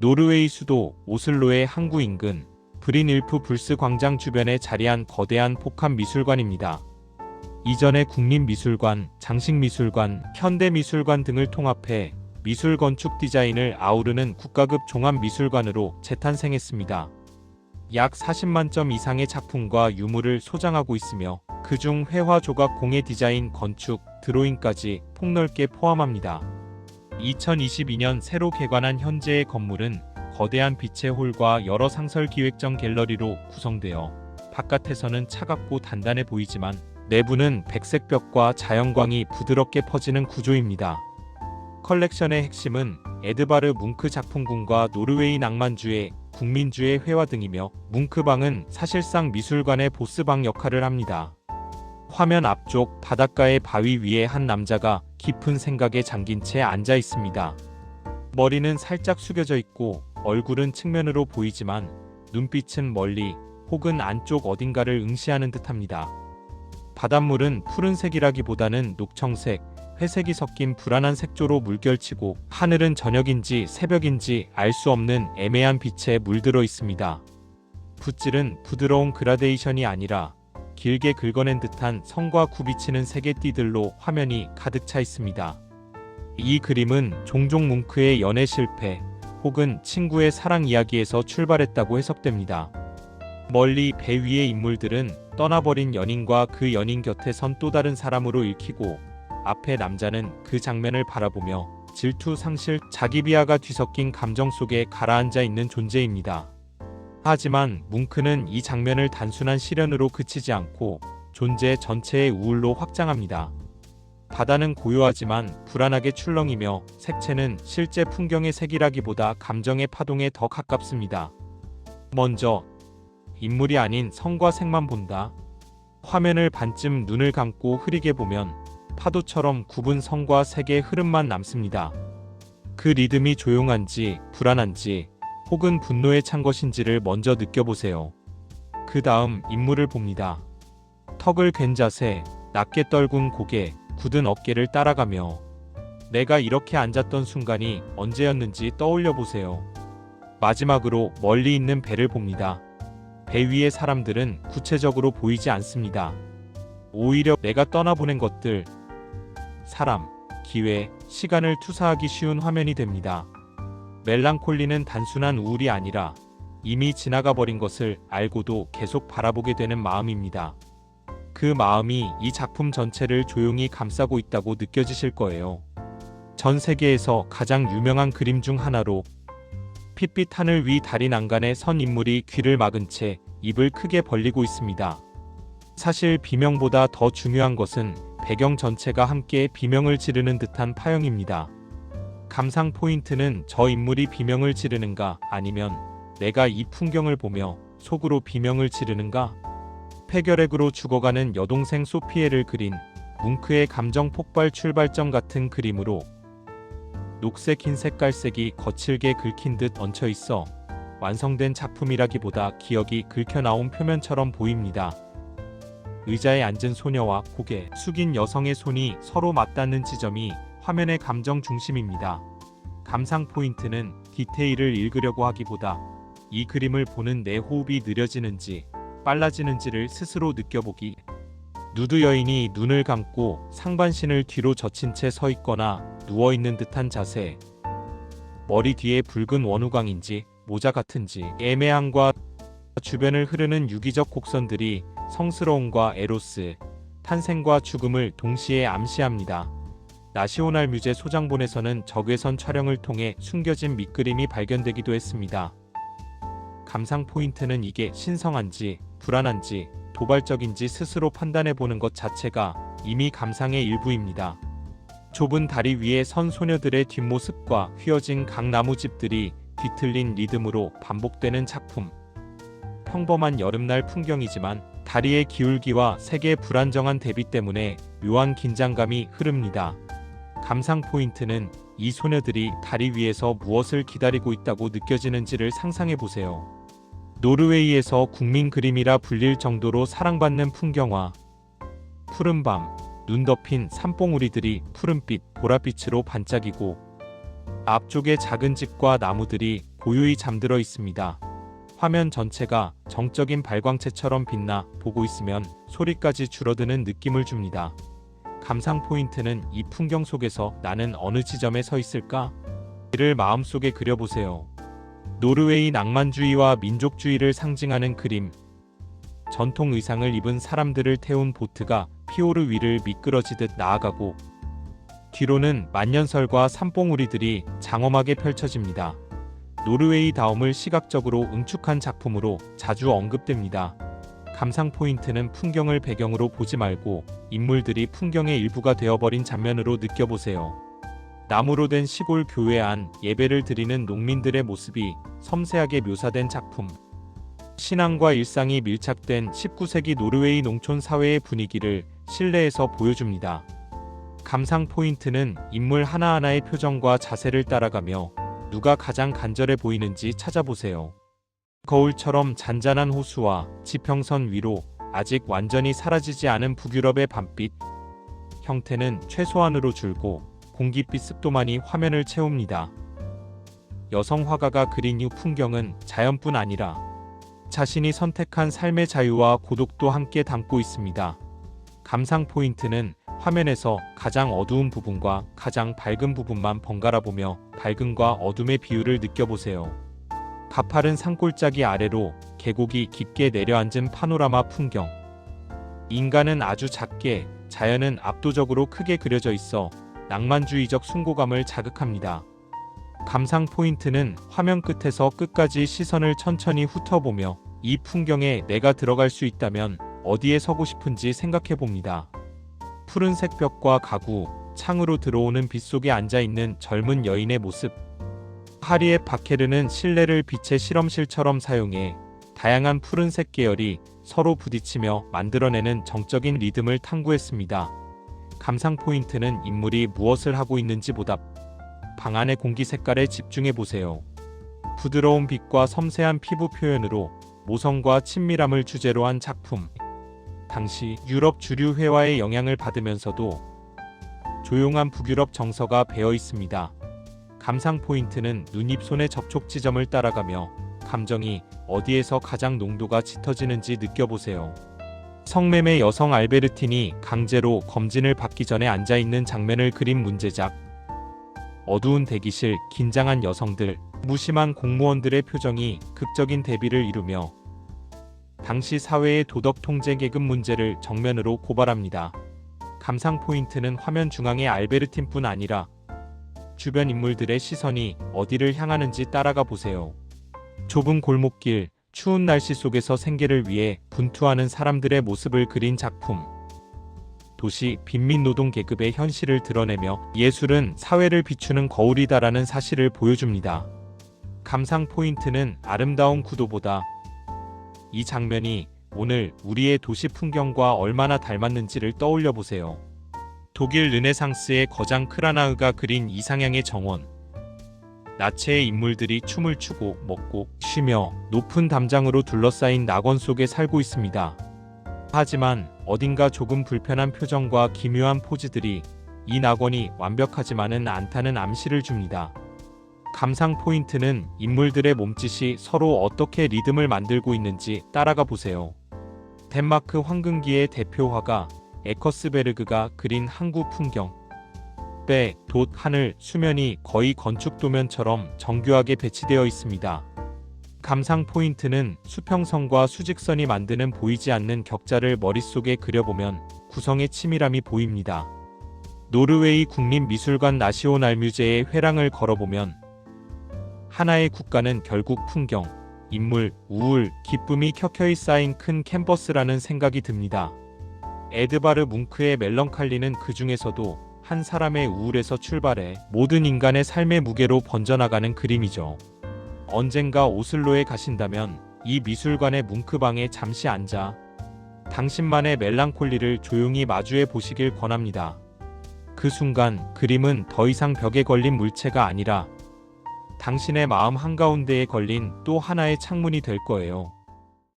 노르웨이 수도 오슬로의 항구 인근 브린일프 불스 광장 주변에 자리한 거대한 복합 미술관입니다. 이전의 국립미술관, 장식미술관, 현대미술관 등을 통합해 미술 건축 디자인을 아우르는 국가급 종합미술관으로 재탄생했습니다. 약 40만 점 이상의 작품과 유물을 소장하고 있으며 그중 회화 조각 공예 디자인, 건축, 드로잉까지 폭넓게 포함합니다. 2022년 새로 개관한 현재의 건물은 거대한 빛의 홀과 여러 상설 기획전 갤러리로 구성되어 바깥에서는 차갑고 단단해 보이지만 내부는 백색 벽과 자연광이 부드럽게 퍼지는 구조입니다. 컬렉션의 핵심은 에드바르 뭉크 작품군과 노르웨이 낭만주의, 국민주의 회화 등이며 뭉크방은 사실상 미술관의 보스방 역할을 합니다. 화면 앞쪽 바닷가의 바위 위에 한 남자가 깊은 생각에 잠긴 채 앉아 있습니다. 머리는 살짝 숙여져 있고 얼굴은 측면으로 보이지만 눈빛은 멀리 혹은 안쪽 어딘가를 응시하는 듯합니다. 바닷물은 푸른색이라기보다는 녹청색, 회색이 섞인 불안한 색조로 물결치고 하늘은 저녁인지 새벽인지 알 수 없는 애매한 빛에 물들어 있습니다. 붓질은 부드러운 그라데이션이 아니라 길게 긁어낸 듯한 선과 굽이치는 색의 띠들로 화면이 가득 차 있습니다. 이 그림은 종종 뭉크의 연애 실패 혹은 친구의 사랑 이야기에서 출발했다고 해석됩니다. 멀리 배 위의 인물들은 떠나버린 연인과 그 연인 곁에 선 또 다른 사람으로 읽히고 앞에 남자는 그 장면을 바라보며 질투, 상실, 자기 비하가 뒤섞인 감정 속에 가라앉아 있는 존재입니다. 하지만 뭉크는 이 장면을 단순한 시련으로 그치지 않고 존재 전체의 우울로 확장합니다. 바다는 고요하지만 불안하게 출렁이며 색채는 실제 풍경의 색이라기보다 감정의 파동에 더 가깝습니다. 먼저 인물이 아닌 성과 색만 본다. 화면을 반쯤 눈을 감고 흐리게 보면 파도처럼 굽은 성과 색의 흐름만 남습니다. 그 리듬이 조용한지 불안한지 혹은 분노에 찬 것인지를 먼저 느껴보세요. 그 다음 인물을 봅니다. 턱을 괜 자세, 낮게 떨군 고개, 굳은 어깨를 따라가며 내가 이렇게 앉았던 순간이 언제였는지 떠올려 보세요. 마지막으로 멀리 있는 배를 봅니다. 배 위의 사람들은 구체적으로 보이지 않습니다. 오히려 내가 떠나보낸 것들, 사람, 기회, 시간을 투사하기 쉬운 화면이 됩니다. 멜랑콜리는 단순한 우울이 아니라 이미 지나가 버린 것을 알고도 계속 바라보게 되는 마음입니다. 그 마음이 이 작품 전체를 조용히 감싸고 있다고 느껴지실 거예요. 전 세계에서 가장 유명한 그림 중 하나로 핏빛 하늘 위 달인 난간에 선 인물이 귀를 막은 채 입을 크게 벌리고 있습니다. 사실 비명보다 더 중요한 것은 배경 전체가 함께 비명을 지르는 듯한 파형입니다. 감상 포인트는 저 인물이 비명을 지르는가 아니면 내가 이 풍경을 보며 속으로 비명을 지르는가? 폐결핵으로 죽어가는 여동생 소피에를 그린 뭉크의 감정 폭발 출발점 같은 그림으로 녹색, 흰색, 깔색이 거칠게 긁힌 듯 얹혀 있어 완성된 작품이라기보다 기억이 긁혀나온 표면처럼 보입니다. 의자에 앉은 소녀와 고개 숙인 여성의 손이 서로 맞닿는 지점이 화면의 감정 중심입니다. 감상 포인트는 디테일을 읽으려고 하기보다 이 그림을 보는 내 호흡이 느려지는지 빨라지는지를 스스로 느껴보기. 누드 여인이 눈을 감고 상반신을 뒤로 젖힌 채 서 있거나 누워 있는 듯한 자세. 머리 뒤에 붉은 원우광인지 모자 같은지 애매함과 주변을 흐르는 유기적 곡선들이 성스러움과 에로스, 탄생과 죽음을 동시에 암시합니다. 나시오날 뮤제 소장본에서는 적외선 촬영을 통해 숨겨진 밑그림이 발견되기도 했습니다. 감상 포인트는 이게 신성한지 불안한지 도발적인지 스스로 판단해보는 것 자체가 이미 감상의 일부입니다. 좁은 다리 위에 선 소녀들의 뒷모습과 휘어진 강나무집들이 뒤틀린 리듬으로 반복되는 작품. 평범한 여름날 풍경이지만 다리의 기울기와 색의 불안정한 대비 때문에 묘한 긴장감이 흐릅니다. 감상 포인트는 이 소녀들이 다리 위에서 무엇을 기다리고 있다고 느껴지는지를 상상해보세요. 노르웨이에서 국민 그림이라 불릴 정도로 사랑받는 풍경화. 푸른 밤, 눈 덮인 산봉우리들이 푸른빛, 보랏빛으로 반짝이고 앞쪽의 작은 집과 나무들이 고요히 잠들어 있습니다. 화면 전체가 정적인 발광체처럼 빛나 보고 있으면 소리까지 줄어드는 느낌을 줍니다. 감상 포인트는 이 풍경 속에서 나는 어느 지점에 서 있을까? 이를 마음속에 그려보세요. 노르웨이 낭만주의와 민족주의를 상징하는 그림. 전통 의상을 입은 사람들을 태운 보트가 피오르 위를 미끄러지듯 나아가고 뒤로는 만년설과 산봉우리들이 장엄하게 펼쳐집니다. 노르웨이다움을 시각적으로 응축한 작품으로 자주 언급됩니다. 감상 포인트는 풍경을 배경으로 보지 말고 인물들이 풍경의 일부가 되어버린 장면으로 느껴보세요. 나무로 된 시골 교회 안 예배를 드리는 농민들의 모습이 섬세하게 묘사된 작품. 신앙과 일상이 밀착된 19세기 노르웨이 농촌 사회의 분위기를 실내에서 보여줍니다. 감상 포인트는 인물 하나하나의 표정과 자세를 따라가며 누가 가장 간절해 보이는지 찾아보세요. 거울처럼 잔잔한 호수와 지평선 위로 아직 완전히 사라지지 않은 북유럽의 밤빛. 형태는 최소한으로 줄고 공기빛 습도만이 화면을 채웁니다. 여성 화가가 그린 이 풍경은 자연뿐 아니라 자신이 선택한 삶의 자유와 고독도 함께 담고 있습니다. 감상 포인트는 화면에서 가장 어두운 부분과 가장 밝은 부분만 번갈아 보며 밝음과 어둠의 비율을 느껴보세요. 가파른 산골짜기 아래로 계곡이 깊게 내려앉은 파노라마 풍경. 인간은 아주 작게, 자연은 압도적으로 크게 그려져 있어 낭만주의적 숭고감을 자극합니다. 감상 포인트는 화면 끝에서 끝까지 시선을 천천히 훑어보며 이 풍경에 내가 들어갈 수 있다면 어디에 서고 싶은지 생각해 봅니다. 푸른색 벽과 가구, 창으로 들어오는 빛 속에 앉아있는 젊은 여인의 모습. 하리엣 바케르는 실내를 빛의 실험실처럼 사용해 다양한 푸른색 계열이 서로 부딪히며 만들어내는 정적인 리듬을 탐구했습니다. 감상 포인트는 인물이 무엇을 하고 있는지보다 방 안의 공기 색깔에 집중해 보세요. 부드러운 빛과 섬세한 피부 표현으로 모성과 친밀함을 주제로 한 작품. 당시 유럽 주류 회화의 영향을 받으면서도 조용한 북유럽 정서가 배어 있습니다. 감상 포인트는 눈, 입, 손의 접촉 지점을 따라가며 감정이 어디에서 가장 농도가 짙어지는지 느껴보세요. 성매매 여성 알베르틴이 강제로 검진을 받기 전에 앉아있는 장면을 그린 문제작. 어두운 대기실, 긴장한 여성들, 무심한 공무원들의 표정이 극적인 대비를 이루며 당시 사회의 도덕 통제 계급 문제를 정면으로 고발합니다. 감상 포인트는 화면 중앙의 알베르틴뿐 아니라 주변 인물들의 시선이 어디를 향하는지 따라가 보세요. 좁은 골목길, 추운 날씨 속에서 생계를 위해 분투하는 사람들의 모습을 그린 작품. 도시 빈민 노동 계급의 현실을 드러내며 예술은 사회를 비추는 거울이다라는 사실을 보여줍니다. 감상 포인트는 아름다운 구도보다 이 장면이 오늘 우리의 도시 풍경과 얼마나 닮았는지를 떠올려 보세요. 독일 르네상스의 거장 크라나흐가 그린 이상향의 정원. 나체의 인물들이 춤을 추고 먹고 쉬며 높은 담장으로 둘러싸인 낙원 속에 살고 있습니다. 하지만 어딘가 조금 불편한 표정과 기묘한 포즈들이 이 낙원이 완벽하지만은 않다는 암시를 줍니다. 감상 포인트는 인물들의 몸짓이 서로 어떻게 리듬을 만들고 있는지 따라가 보세요. 덴마크 황금기의 대표 화가 에커스베르그가 그린 항구 풍경. 배, 돛, 하늘, 수면이 거의 건축 도면처럼 정교하게 배치되어 있습니다. 감상 포인트는 수평선과 수직선이 만드는 보이지 않는 격자를 머릿속에 그려보면 구성의 치밀함이 보입니다. 노르웨이 국립미술관 나시오날뮤제의 회랑을 걸어보면 하나의 국가는 결국 풍경, 인물, 우울, 기쁨이 켜켜이 쌓인 큰 캔버스라는 생각이 듭니다. 에드바르 뭉크의 멜렁칼리는 그 중에서도 한 사람의 우울에서 출발해 모든 인간의 삶의 무게로 번져나가는 그림이죠. 언젠가 오슬로에 가신다면 이 미술관의 뭉크방에 잠시 앉아 당신만의 멜랑콜리를 조용히 마주해 보시길 권합니다. 그 순간 그림은 더 이상 벽에 걸린 물체가 아니라 당신의 마음 한가운데에 걸린 또 하나의 창문이 될 거예요.